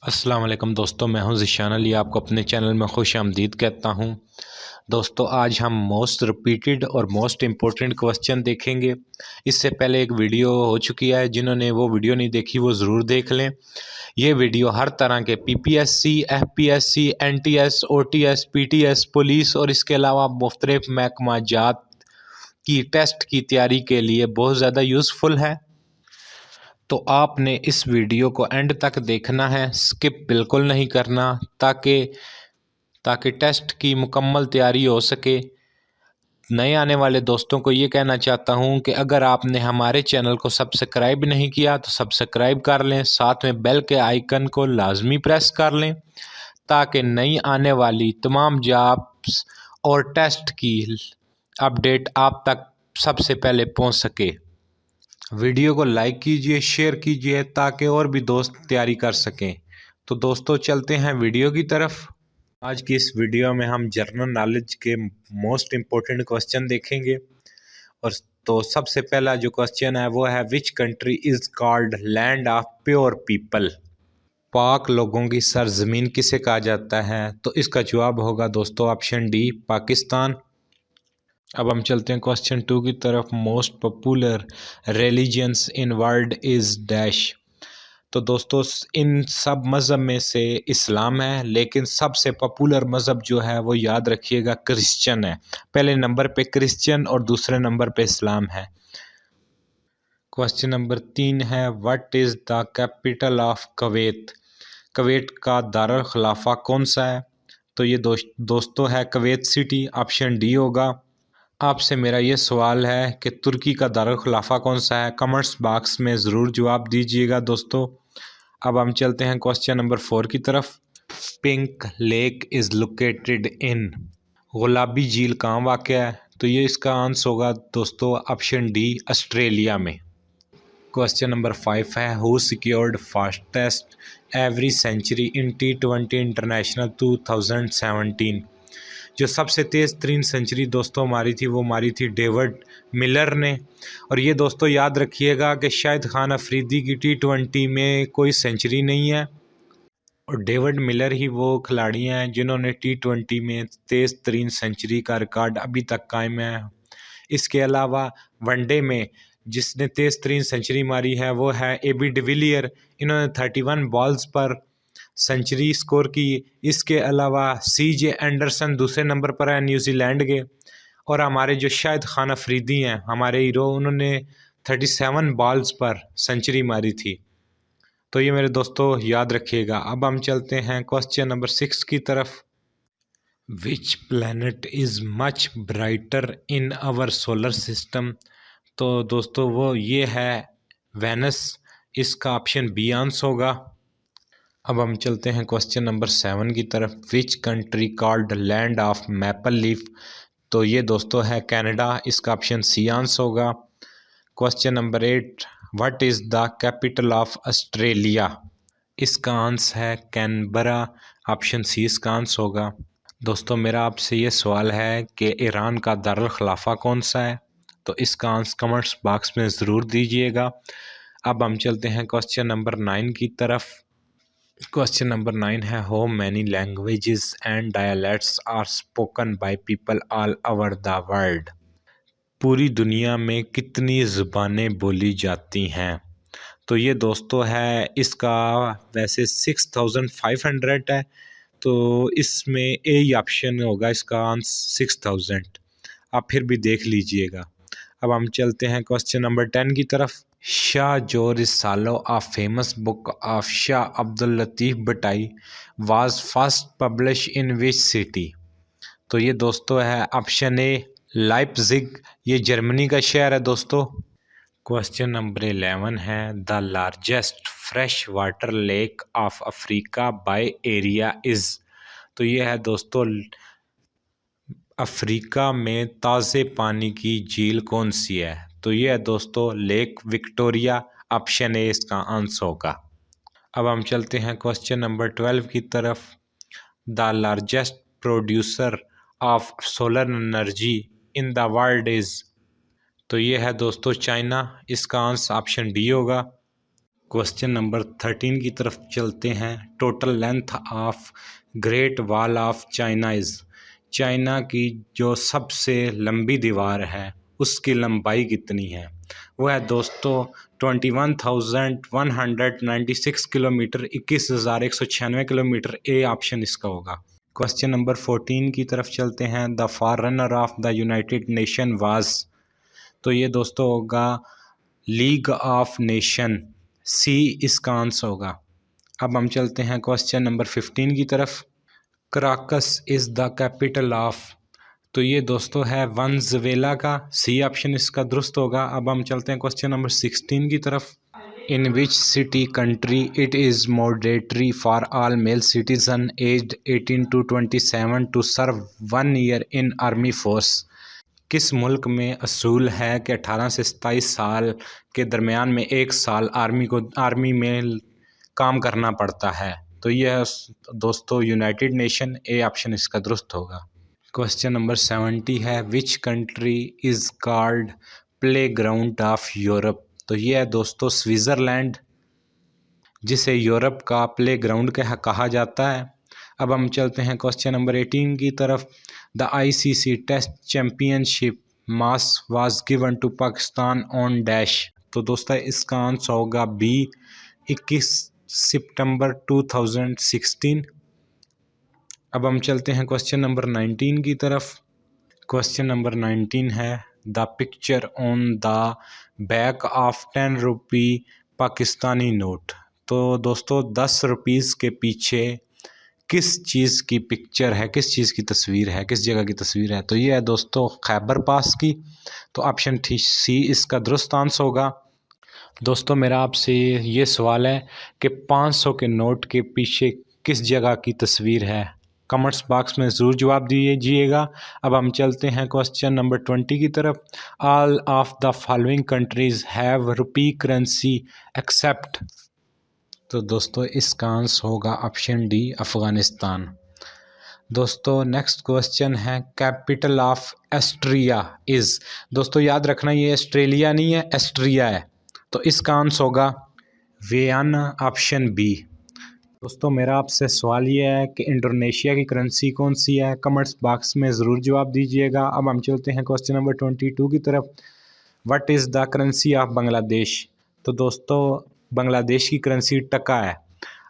अस्सलाम वालेकुम दोस्तों, मैं हूं ज़िशान अली। आपको अपने चैनल में खुश आमदीद कहता हूं। दोस्तों, आज हम मोस्ट रिपीटेड और मोस्ट इम्पोर्टेंट क्वेश्चन देखेंगे। इससे पहले एक वीडियो हो चुकी है, जिन्होंने वो वीडियो नहीं देखी वो ज़रूर देख लें। ये वीडियो हर तरह के PPSC, FPSC, NTS, OTS, PTS, police और इसके अलावा मुख्तलिफ महकमा जात की टेस्ट की तैयारी के लिए बहुत ज़्यादा यूज़फुल है। तो आपने इस वीडियो को एंड तक देखना है, स्किप बिल्कुल नहीं करना, ताकि टेस्ट की मुकम्मल तैयारी हो सके। नए आने वाले दोस्तों को ये कहना चाहता हूँ कि अगर आपने हमारे चैनल को सब्सक्राइब नहीं किया तो सब्सक्राइब कर लें, साथ में बेल के आइकन को लाजमी प्रेस कर लें, ताकि नई आने वाली तमाम जॉब्स और टेस्ट की अपडेट आप तक सबसे पहले पहुँच सके। वीडियो को लाइक कीजिए, शेयर कीजिए, ताकि और भी दोस्त तैयारी कर सकें। तो दोस्तों, चलते हैं वीडियो की तरफ। आज की इस वीडियो में हम जनरल नॉलेज के मोस्ट इम्पोर्टेंट क्वेश्चन देखेंगे। और तो सबसे पहला जो क्वेश्चन है वो है, which country is called land of pure people? पाक लोगों की सरजमीन किसे कहा जाता है? तो इसका जवाब होगा दोस्तों ऑप्शन डी, पाकिस्तान। अब हम चलते हैं क्वेश्चन 2 की तरफ। Most popular religions in world is dash? तो दोस्तों, इन सब मज़हब में से इस्लाम है, लेकिन सबसे पॉपुलर मज़हब जो है वो याद रखिएगा क्रिश्चियन है। पहले नंबर पे क्रिश्चियन और दूसरे नंबर पे इस्लाम है। क्वेश्चन नंबर 3 है, what is the capital of Kuwait? Kuwait का दारुल खिलाफा कौन सा है? तो ये दोस्तों है कुवैत सिटी, ऑप्शन डी होगा। आपसे मेरा ये सवाल है कि तुर्की का दारुल खिलाफा कौन सा है? कमेंट्स बॉक्स में ज़रूर जवाब दीजिएगा दोस्तों। अब हम चलते हैं क्वेश्चन नंबर 4 की तरफ। Pink lake is located in? गुलाबी झील कहाँ वाक़या है? तो ये इसका आंसर होगा दोस्तों ऑप्शन डी, ऑस्ट्रेलिया में। क्वेश्चन नंबर 5 है, who secured fastest every century in T20 international 2017? जो सबसे तेज़ तरीन सेंचुरी दोस्तों मारी थी वो मारी थी डेविड मिलर ने। और ये दोस्तों याद रखिएगा कि शाहिद खान अफरीदी की T20 में कोई सेंचुरी नहीं है, और डेविड मिलर ही वो खिलाड़ी हैं जिन्होंने T20 में तेज़ तरीन सेंचुरी का रिकॉर्ड अभी तक कायम है। इसके अलावा वनडे में जिसने तेज़ तरीन सेंचुरी मारी है वो है AB डिविलियर। इन्होंने 31 बॉल्स पर सेंचुरी स्कोर की। इसके अलावा CJ एंडरसन दूसरे नंबर पर है न्यूजीलैंड के। और हमारे जो शाहिद खान अफरीदी हैं, हमारे हीरो, उन्होंने 37 बॉल्स पर सेंचुरी मारी थी। तो ये मेरे दोस्तों याद रखिएगा। अब हम चलते हैं क्वेश्चन नंबर 6 की तरफ। Which planet is much brighter in our solar system? तो दोस्तों वो ये है वेनस। इसका ऑप्शन बी आंसर होगा। अब हम चलते हैं क्वेश्चन नंबर 7 की तरफ। Which country called land of maple leaf? तो ये दोस्तों है कनाडा। इसका ऑप्शन सी आंसर होगा। Question number 8, what is the capital of Australia? इसका आंसर है कैनबरा, ऑप्शन सी इसका आंसर होगा। दोस्तों, मेरा आपसे ये सवाल है कि ईरान का दारुल खिलाफा कौन सा है? तो इसका आंसर कमेंट्स बॉक्स में ज़रूर दीजिएगा। अब हम चलते हैं क्वेश्चन नंबर 9 की तरफ। क्वेश्चन नंबर 9 है, how many languages and dialects are spoken by people all over the world? पूरी दुनिया में कितनी ज़ुबानें बोली जाती हैं? तो ये दोस्तों है, इसका वैसे 6500 है, तो इसमें ए ही ऑप्शन होगा इसका आंसर 6000। आप फिर भी देख लीजिएगा। अब हम चलते हैं क्वेश्चन नंबर 10 की तरफ। शाह जो Risalo, a famous book of Shah Abdul Latif Bhai, was first published in which city? तो ये दोस्तों है ऑप्शन ए, लाइप्जिग। ये जर्मनी का शहर है दोस्तों। क्वेश्चन नंबर 11 है, the largest fresh water lake of Africa by area is? तो ये है दोस्तों, अफ्रीका में ताज़े पानी की झील कौन सी है? तो ये है दोस्तों लेक विक्टोरिया, ऑप्शन ए इसका आंसर होगा। अब हम चलते हैं क्वेश्चन नंबर 12 की तरफ। The largest producer of solar energy in the world is? तो ये है दोस्तों चाइना। इसका आंसर ऑप्शन डी होगा। क्वेश्चन नंबर 13 की तरफ चलते हैं। Total length of great wall of China is, China की जो सबसे लंबी दीवार है उसकी लंबाई कितनी है? वो है दोस्तों 21,196 किलोमीटर, 21,196 किलोमीटर। ए ऑप्शन इसका होगा। क्वेश्चन नंबर 14 की तरफ चलते हैं। The forerunner of the United Nation was, तो ये दोस्तों होगा लीग ऑफ नेशन, सी इसका आंसर होगा। अब हम चलते हैं क्वेश्चन नंबर 15 की तरफ। Caracas is the capital of, तो ये दोस्तों है वेनेजुएला का, सी ऑप्शन इसका दुरुस्त होगा। अब हम चलते हैं क्वेश्चन नंबर 16 की तरफ। In which city country it is mandatory for all male citizen aged 18 to 27 to serve 1 year in army force, किस मुल्क में असूल है कि 18 से 27 साल के दरमियान में 1 साल आर्मी में काम करना पड़ता है? तो यह दोस्तों यूनाइटेड नेशन, ए ऑप्शन इसका दुरुस्त होगा। क्वेश्चन नंबर 70 है। Which country is called play ground of Europe, तो यह है दोस्तों स्विट्ज़रलैंड, जिसे यूरोप का प्ले ग्राउंड कहा जाता है। अब हम चलते हैं क्वेश्चन नंबर 18 की तरफ। The ICC test championship mace was given to Pakistan on dash, तो दोस्तों इसका आंसर होगा बी, 21 सितंबर 2016। अब हम चलते हैं क्वेश्चन नंबर 19 की तरफ। क्वेश्चन नंबर 19 है। The picture on the back of 10 rupee Pakistani note, तो दोस्तों 10 रुपीज़ के पीछे किस चीज़ की पिक्चर है, किस चीज़ की तस्वीर है, किस जगह की तस्वीर है? तो ये है दोस्तों खैबर पास की, तो ऑप्शन सी इसका दुरुस्त आंसर होगा। दोस्तों मेरा आपसे ये सवाल है कि 500 के नोट के पीछे किस जगह की तस्वीर है? कमेंट्स बॉक्स में ज़रूर जवाब दीजिएगा। अब हम चलते हैं क्वेश्चन नंबर 20 की तरफ। All of the following countries have rupee currency except, तो दोस्तों इसका आंसर होगा ऑप्शन डी, अफ़गानिस्तान। दोस्तों नेक्स्ट क्वेश्चन है। कैपिटल ऑफ ऑस्ट्रिया इज़, दोस्तों याद रखना ये ऑस्ट्रेलिया नहीं है, ऑस्ट्रिया है, तो इसका आंसर होगा वियना, ऑप्शन बी। दोस्तों मेरा आपसे सवाल ये है कि इंडोनेशिया की करेंसी कौन सी है? कमेंट्स बॉक्स में ज़रूर जवाब दीजिएगा। अब हम चलते हैं क्वेश्चन नंबर 22 की तरफ। What is the currency of Bangladesh, तो दोस्तों बांग्लादेश की करेंसी टका है।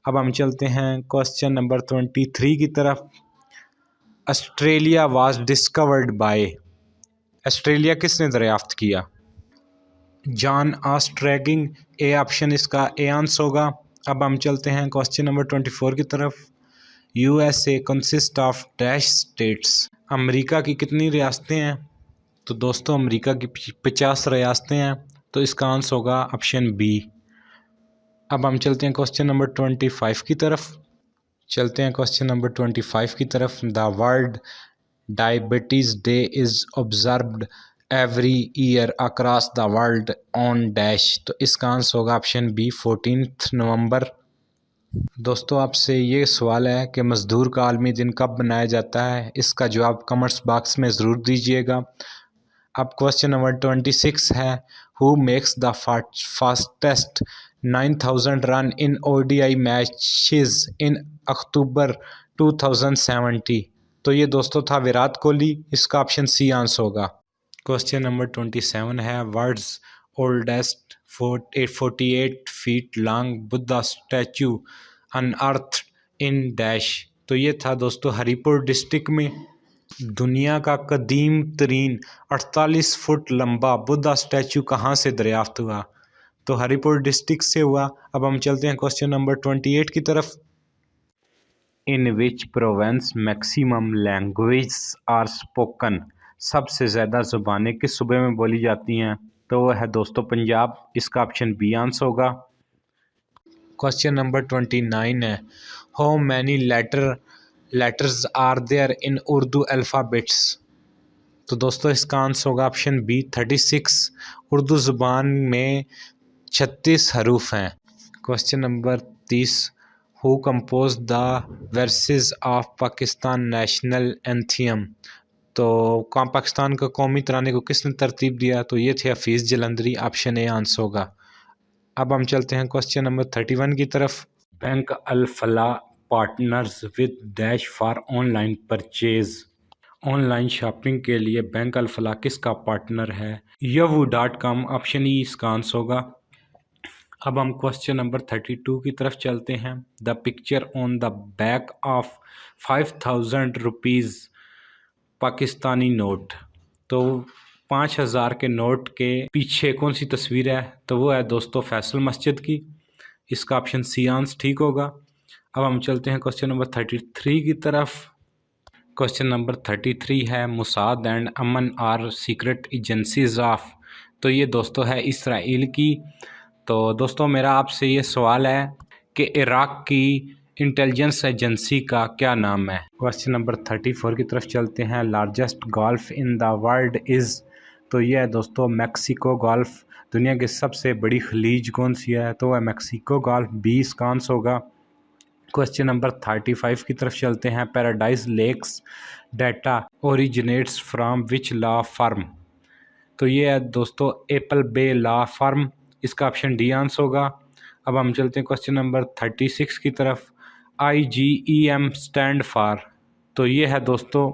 अब हम चलते हैं क्वेश्चन नंबर 23 की तरफ। Australia was discovered by, Australia किसने दरियाफ्त किया? जॉन ऑस्ट्रेगिंग, ए ऑप्शन इसका ए आंसर होगा। अब हम चलते हैं क्वेश्चन नंबर 24 की तरफ। USA consist of dash states, America की कितनी रियासतें हैं? तो दोस्तों अमेरिका की 50 रियासतें हैं, तो इसका आंसर होगा ऑप्शन बी। अब हम चलते हैं क्वेश्चन नंबर 25 की तरफ। The world diabetes day is observed every year across the world on dash, तो इसका आंसर होगा ऑप्शन बी, 14 नवंबर। दोस्तों आपसे ये सवाल है कि मज़दूर का आलमी दिन कब मनाया जाता है? इसका जवाब कमेंट्स बॉक्स में ज़रूर दीजिएगा। अब क्वेश्चन नंबर 26 है। Who makes the fastest 9,000 run in ODI matches in October 2070, तो ये दोस्तों था विराट कोहली, इसका ऑप्शन सी आंसर होगा। क्वेश्चन नंबर 27 है। World's oldest 48 feet long Buddha statue unearth in dash, तो ये था दोस्तों हरिपुर डिस्ट्रिक्ट में। दुनिया का कदीम तरीन 48 फुट लंबा बुद्धा स्टैचू कहाँ से दरियाफ्त हुआ? तो हरिपुर डिस्ट्रिक्ट से हुआ। अब हम चलते हैं क्वेश्चन नंबर 28 की तरफ। In which province maximum language are spoken, सबसे ज़्यादा ज़ुबानें किस सूबे में बोली जाती हैं? तो वह है दोस्तों पंजाब, इसका ऑप्शन बी आंसर होगा। क्वेश्चन नंबर 29 है। How many letters are there in Urdu alphabets, तो दोस्तों इसका आंसर होगा ऑप्शन बी, 36। उर्दू ज़ुबान में 36 हरूफ हैं। Question number 30। Who compose the verses of Pakistan national anthem, तो पाकिस्तान का कौमी तराने को किसने तरतीब दिया? तो ये थे Hafeez Jalandhari, option A answer होगा। अब हम चलते हैं क्वेश्चन नंबर 31 की तरफ। Bank Al Falah partners with dash for online purchase. Online shopping के लिए बैंक अल फलाह किसका पार्टनर है? yahoo.com। ऑप्शन ई इसका आंसर होगा। अब हम क्वेश्चन नंबर 32 की तरफ चलते हैं। The picture on the back of 5000 rupees Pakistani note. तो 5000 के नोट के पीछे कौन सी तस्वीर है? तो वो है दोस्तों फैसल मस्जिद की। इसका ऑप्शन सी आंसर ठीक होगा। अब हम चलते हैं क्वेश्चन नंबर 33 की तरफ। क्वेश्चन नंबर 33 है Mossad and Aman are secret agencies of. तो ये दोस्तों है इसराइल की। तो दोस्तों मेरा आपसे ये सवाल है कि इराक की इंटेलिजेंस एजेंसी का क्या नाम है? क्वेश्चन नंबर 34 की तरफ चलते हैं। Largest gulf in the world is. तो ये है दोस्तों मैक्सिको गल्फ। दुनिया की सबसे बड़ी खलीज कौन सी है? तो वह मैक्सिको गल्फ। 20 का आंसर होगा। क्वेश्चन नंबर 35 की तरफ चलते हैं। Paradise leaks data originates from which law firm. तो ये है दोस्तों एप्पल बे लॉ फर्म। इसका ऑप्शन डी आंसर होगा। अब हम चलते हैं क्वेश्चन नंबर 36 की तरफ। IGEM stand for. तो ये है दोस्तों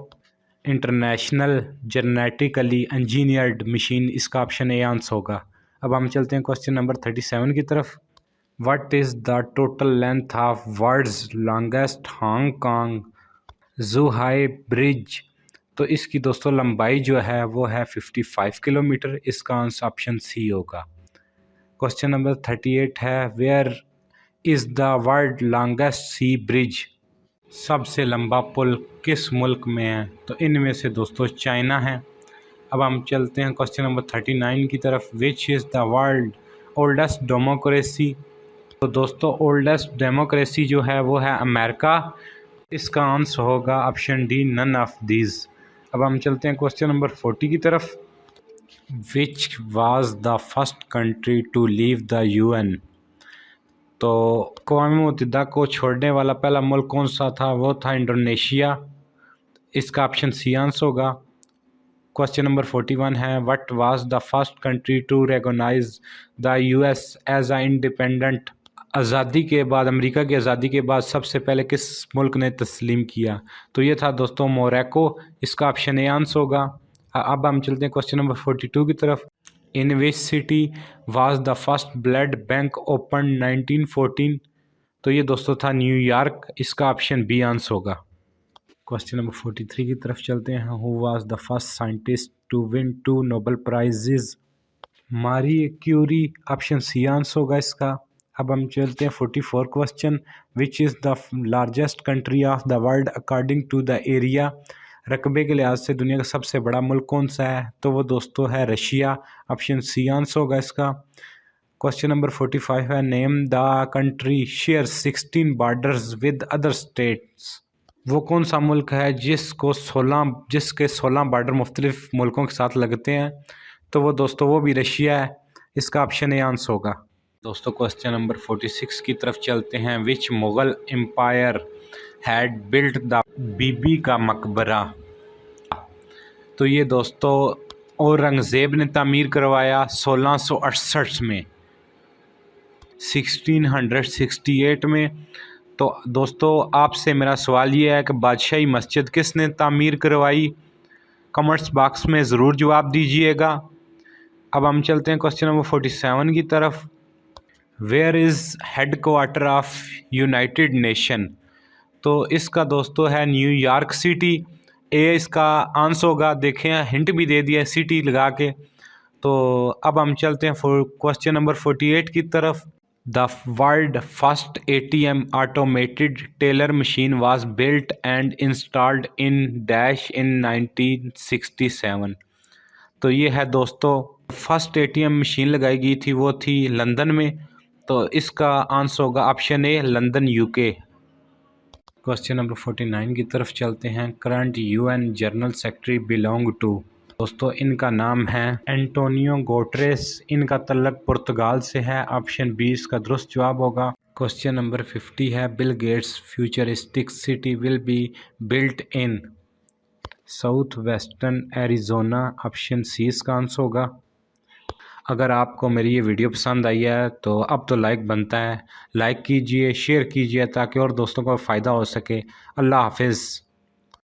इंटरनेशनल जेनेटिकली इंजीनियर्ड मशीन। इसका ऑप्शन ए आंसर होगा। अब हम चलते हैं क्वेश्चन नंबर 37 की तरफ। What is the total length of world's longest Hong Kong Zhuhai Bridge? तो इसकी दोस्तों लंबाई जो है वो है 55 किलोमीटर। इसका आंसर ऑप्शन सी होगा। क्वेश्चन नंबर 38 है। Where is the world longest sea bridge. सबसे लंबा पुल किस मुल्क में है? तो इनमें से दोस्तों चाइना है। अब हम चलते हैं क्वेश्चन नंबर 39 की तरफ। विच is the world oldest democracy. तो दोस्तों ओल्डेस्ट डेमोक्रेसी जो है वो है अमेरिका। इसका आंसर होगा option D none of these. अब हम चलते हैं क्वेश्चन नंबर 40 की तरफ। Which was the first country to leave the UN। तो अक़वाम मुत्तहिदा को छोड़ने वाला पहला मुल्क कौन सा था? वो था इंडोनेशिया। इसका ऑप्शन सी आंसर होगा। क्वेश्चन नंबर 41 है। What was the first country to recognise the US as a independent. आज़ादी के बाद, अमेरिका की आज़ादी के बाद सबसे पहले किस मुल्क ने तस्लीम किया? तो ये था दोस्तों मोरक्को। इसका ऑप्शन ए आंसर होगा। अब हम चलते हैं क्वेश्चन नंबर 42 की तरफ। In which city was the first blood bank open 1914। तो ये दोस्तों था न्यूयॉर्क। इसका ऑप्शन बी आंसर होगा। क्वेश्चन नंबर 43 की तरफ चलते हैं। Who was the first scientist to win 2 Nobel prizes. Marie Curie. Option C answer होगा इसका। अब हम चलते हैं 44 question. Which is the largest country of the world according to the area. रकबे के लिहाज से दुनिया का सबसे बड़ा मुल्क कौन सा है? तो वो दोस्तों है रशिया। ऑप्शन सी आंसर होगा इसका। क्वेश्चन नंबर 45 है। Name the country share 16 borders with other states. वो कौन सा मुल्क है जिसके 16 बॉर्डर मुख्तलिफ मुल्कों के साथ लगते हैं? तो वो दोस्तों वो भी रशिया है। इसका ऑप्शन ए आंसर होगा। दोस्तों क्वेश्चन नंबर 46 की तरफ चलते हैं। Which Mughal empire had built the Bibi का मकबरा। तो ये दोस्तों औरंगज़ेब ने तामीर करवाया 1668 में, 1668 में। तो दोस्तों आपसे मेरा सवाल ये है कि बादशाही मस्जिद किसने तामीर करवाई? कमेंट्स बॉक्स में ज़रूर जवाब दीजिएगा। अब हम चलते हैं क्वेश्चन नंबर 47 की तरफ। Where is headquarter of united nation. तो इसका दोस्तों है न्यूयॉर्क सिटी। ए इसका आंसर होगा। देखें हिंट भी दे दिया सिटी लगा के। तो अब हम चलते हैं क्वेश्चन नंबर 48 की तरफ। The world first ATM automated teller machine was built and installed in dash in 1967। तो ये है दोस्तों फर्स्ट ATM मशीन लगाई गई थी, वो थी लंदन में। तो इसका आंसर होगा option A London UK। Question number 49 की तरफ चलते हैं। Current UN general secretary belong to. दोस्तों इनका नाम है एंटोनियो गुटेरेस। इनका तल्लक पुर्तगाल से है। ऑप्शन बी इसका दुरुस्त जवाब होगा। क्वेश्चन नंबर 50 है। Bill Gates futuristic city will be built in south western Arizona. Option C इसका आंसर होगा। अगर आपको मेरी ये वीडियो पसंद आई है तो अब तो लाइक बनता है, लाइक कीजिए, शेयर कीजिए ताकि और दोस्तों को फ़ायदा हो सके। अल्लाह हाफ़िज़।